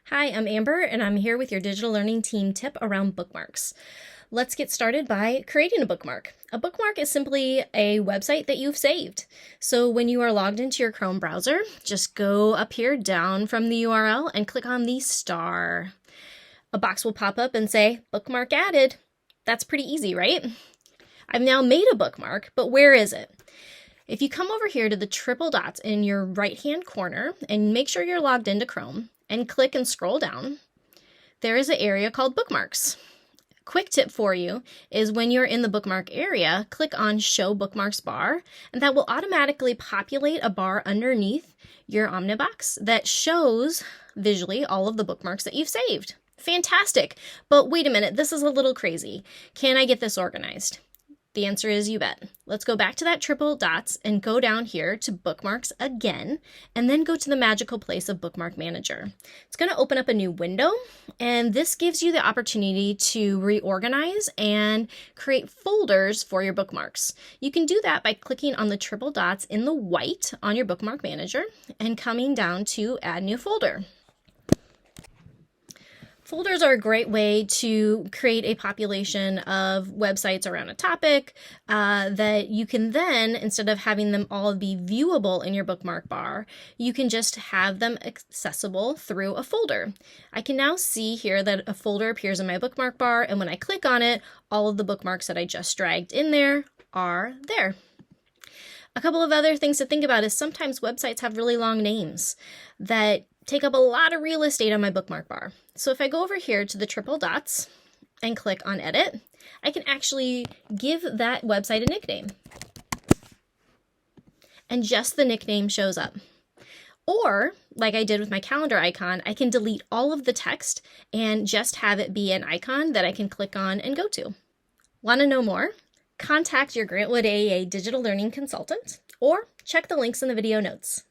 Hi, I'm Amber, and I'm here with your digital learning team tip around bookmarks. Let's get started by creating a bookmark. A bookmark is simply a website that you've saved. So when you are logged into your Chrome browser, just go up here down from the URL and click on the star. A box will pop up and say, bookmark added. That's pretty easy, right? I've now made a bookmark, but where is it? If you come over here to the triple dots in your right-hand corner and make sure you're logged into Chrome and click and scroll down, there is an area called Bookmarks. Quick tip for you is when you're in the bookmark area, click on Show Bookmarks bar, and that will automatically populate a bar underneath your Omnibox that shows visually all of the bookmarks that you've saved. Fantastic! But wait a minute, this is a little crazy. Can I get this organized? The answer is you bet. Let's go back to that triple dots and go down here to Bookmarks again, and then go to the magical place of Bookmark Manager. It's going to open up a new window, and this gives you the opportunity to reorganize and create folders for your bookmarks. You can do that by clicking on the triple dots in the white on your Bookmark Manager and coming down to Add New Folder. Folders are a great way to create a population of websites around a topic that you can then, instead of having them all be viewable in your bookmark bar, you can just have them accessible through a folder. I can now see here that a folder appears in my bookmark bar, and when I click on it, all of the bookmarks that I just dragged in there are there. A couple of other things to think about is sometimes websites have really long names that take up a lot of real estate on my bookmark bar. So if I go over here to the triple dots and click on Edit, I can actually give that website a nickname. And just the nickname shows up. Or, like I did with my calendar icon, I can delete all of the text and just have it be an icon that I can click on and go to. Want to know more? Contact your Grantwood AEA digital learning consultant or check the links in the video notes.